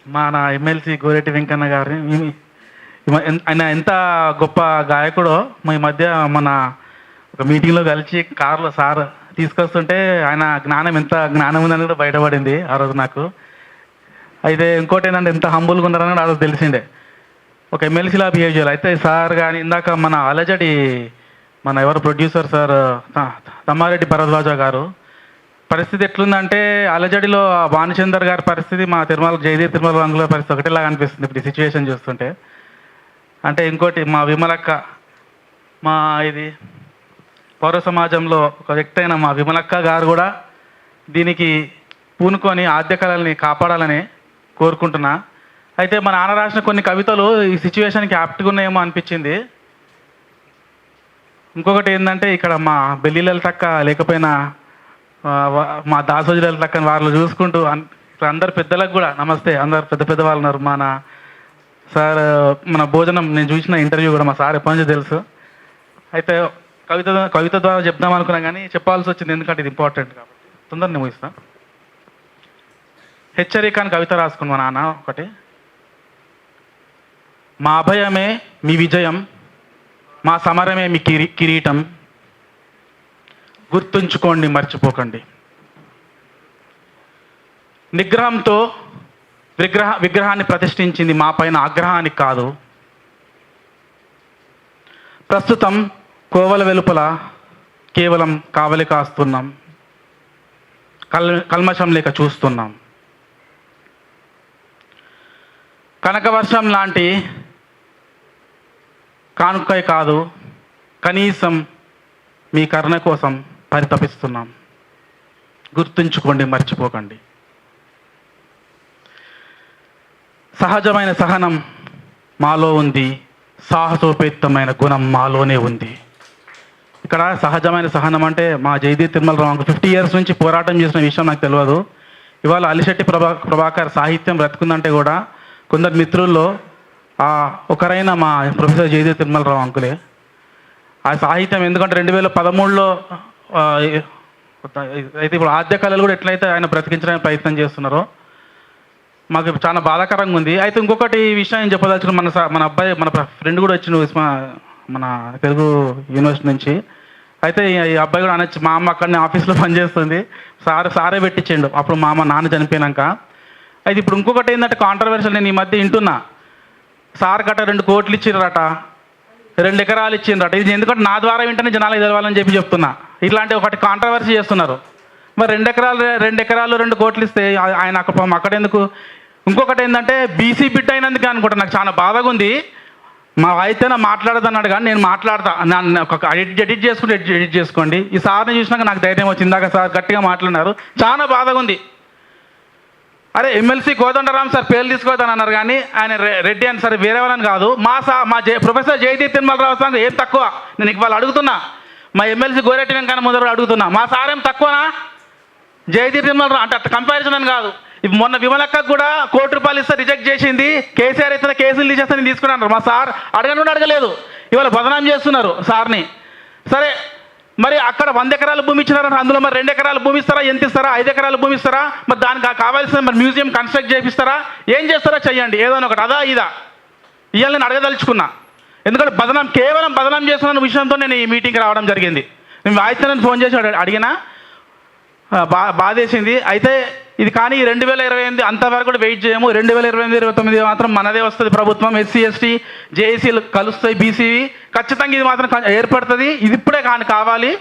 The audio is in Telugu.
మన ఎమ్మెల్సీ గోరెటి వెంకన్న గారిని ఆయన ఎంత గొప్ప గాయకుడో ఈ మధ్య మన ఒక మీటింగ్లో కలిసి కారులో సార్ తీసుకొస్తుంటే ఆయన జ్ఞానం ఎంత జ్ఞానం ఉందని కూడా బయటపడింది ఆ రోజు నాకు. అయితే ఇంకోటి ఏంటంటే ఎంత హంబుల్గా ఉన్నారని కూడా ఆ రోజు తెలిసిండే ఒక ఎమ్మెల్సీలా బిహేవ్ చేయాలి. అయితే సార్ కానీ ఇందాక మన అలజడి మన ఎవరు ప్రొడ్యూసర్ సార్ తమ్మారెడ్డి భరద్వాజ గారు పరిస్థితి ఎట్లుందంటే అలజడిలో భానుచందర్ గారి పరిస్థితి మా తిరుమల జయదేవ్ తిరుమల రంగుల పరిస్థితి ఒకటిలాగా అనిపిస్తుంది ఇప్పుడు ఈ సిచ్యువేషన్ చూస్తుంటే. అంటే ఇంకోటి మా విమలక్క మా ఇది పౌర సమాజంలో ఒక వ్యక్తి అయిన మా విమలక్క గారు కూడా దీనికి పూనుకొని ఆద్య కళల్ని కాపాడాలని కోరుకుంటున్నా. అయితే మా నాన్న రాసిన కొన్ని కవితలు ఈ సిచ్యువేషన్కి యాప్ట్గా ఉన్నాయేమో అనిపించింది. ఇంకొకటి ఏంటంటే ఇక్కడ మా బెల్లి లలితక్క లేకపోయినా మా దాసోజు లలితక్కని వాళ్ళు చూసుకుంటూ ఇక్కడ అందరు పెద్దలకు కూడా నమస్తే. అందరు పెద్ద పెద్ద వాళ్ళు ఉన్నారు. మన సార్ మన భోజనం నేను చూసిన ఇంటర్వ్యూ కూడా మా సార్ ఎప్పటి నుంచో తెలుసు. అయితే కవిత ద్వారా చెప్దాం అనుకున్నాం కానీ చెప్పాల్సి వచ్చింది ఎందుకంటే ఇది ఇంపార్టెంట్ కాబట్టి తొందరగా ముగిస్తా. హెచ్చరిక అని కవిత రాసుకున్నా నాన్న ఒకటి. మా అభయమే మీ విజయం, మా సమరమే మీ కిరీటం, గుర్తుంచుకోండి మర్చిపోకండి. నిగ్రహంతో విగ్రహాన్ని ప్రతిష్ఠించింది మా పైన ఆగ్రహానికి కాదు. ప్రస్తుతం కోవల వెలుపల కేవలం కావలి కాస్తున్నాం, కల్మషం లేక చూస్తున్నాం. కనకవర్షం లాంటి కానుకై కాదు, కనీసం మీ కరుణ కోసం పరితపిస్తున్నాం. గుర్తుంచుకోండి మర్చిపోకండి. సహజమైన సహనం మాలో ఉంది, సాహసోపేతమైన గుణం మాలోనే ఉంది. ఇక్కడ సహజమైన సహనం అంటే మా జయదేవ్ తిరుమల రావు 50 years నుంచి పోరాటం చేసిన విషయం నాకు తెలియదు. ఇవాళ అలిశెట్టి ప్రభాకర్ సాహిత్యం బ్రతుకుందంటే కూడా కొందరు మిత్రుల్లో ఒకరైన మా ప్రొఫెసర్ జయదేవ్ తిరుమల రావు అంకులే. ఆ సాహిత్యం ఎందుకంటే 2013లో అయితే ఇప్పుడు ఆద్య కళలు కూడా ఎట్లయితే ఆయన బ్రతికించడానికి ప్రయత్నం చేస్తున్నారో మాకు చాలా బాధాకరంగా ఉంది. అయితే ఇంకొకటి విషయం చెప్పదలుచుకున్న మన అబ్బాయి మన ఫ్రెండ్ కూడా వచ్చిండు మన తెలుగు యూనివర్సిటీ నుంచి. అయితే ఈ అబ్బాయి కూడా అనొచ్చు మా అమ్మ అక్కడనే ఆఫీస్లో పనిచేస్తుంది, సారే పెట్టించిండు అప్పుడు మా అమ్మ నాన్న చనిపోయినాక. అయితే ఇప్పుడు ఇంకొకటి ఏంటంటే కాంట్రవర్షియల్ నేను ఈ మధ్య వింటున్నా, సార్ గట్ట 2 కోట్లు ఇచ్చిర్రట, 2 ఎకరాలు ఇచ్చిండ్రట. ఇది ఎందుకంటే నా ద్వారా వింటేనే జనాలకు తెలవాలని చెప్తున్నా. ఇట్లాంటి ఒకటి కాంట్రవర్సీ చేస్తున్నారు. మరి 2 ఎకరాలు 2 కోట్లు ఇస్తే ఆయన అక్కడెందుకు? ఇంకొకటి ఏంటంటే బీసీ బిడ్డ అయినందుకే అనుకుంటా నాకు చాలా బాధగా ఉంది. మా అయితే నా మాట్లాడదన్నాడు కానీ నేను మాట్లాడతా, ఒక ఎడిట్ చేసుకోండి. ఈ సార్ని చూసినాక నాకు ధైర్యం వచ్చింది. ఇందాక సార్ గట్టిగా మాట్లాడినారు, చాలా బాధగా ఉంది. అరే ఎమ్మెల్సీ కోదండరాం సార్ పేర్లు తీసుకోవద్దని అన్నారు కానీ ఆయన రెడ్డి అని సరే వేరే వాళ్ళని కాదు. మా ప్రొఫెసర్ జయదేవ్ తిరుమలరావు సార్ ఏం తక్కువ? నేను ఇవాళ అడుగుతున్నా, మా ఎమ్మెల్సీ గోరెటి వెంకన్న ముందర అడుగుతున్నా, మా సార్ ఏం తక్కువనా జయదేవ్ తిరుమలరావు అంటే? అట్లా కంపారిజన్ అని కాదు. మొన్న విమలక్కకు కూడా ₹1 కోటి ఇస్తే రిజెక్ట్ చేసింది, కేసీఆర్ ఇతర కేసులు తీసేస్తాను తీసుకున్నారు. మా సార్ అడగలేదు, ఇవాళ బదనాం చేస్తున్నారు సార్ని. సరే మరి అక్కడ 100 ఎకరాలు భూమి ఇచ్చినారు, అందులో మరి 2 ఎకరాలు భూమి ఇస్తారా? ఎంత ఇస్తారా? 5 ఎకరాలు భూమి ఇస్తారా? మరి దానికి కావాల్సిన మరి మ్యూజియం కన్స్ట్రక్ట్ చేపిస్తారా? ఏం చేస్తారో చెయ్యండి, ఏదైనా ఒకటి. అదా ఇదా ఇవాళ నేను అడగదలుచుకున్నా. ఎందుకంటే కేవలం బదనాం చేస్తున్న విషయంతో నేను ఈ మీటింగ్కి రావడం జరిగింది. నేను వాయిద్యాన్ని ఫోన్ చేసి అడిగినా బాధేసింది. అయితే ఇది కానీ 2028 అంతవరకు కూడా వెయిట్ చేయము. 2028-29 మాత్రం మనదే వస్తుంది ప్రభుత్వం. SC ST JSCలు కలుస్తాయి, బీసీవి ఖచ్చితంగా ఇది మాత్రం ఏర్పడుతుంది. ఇది ఇప్పుడే కావాలి.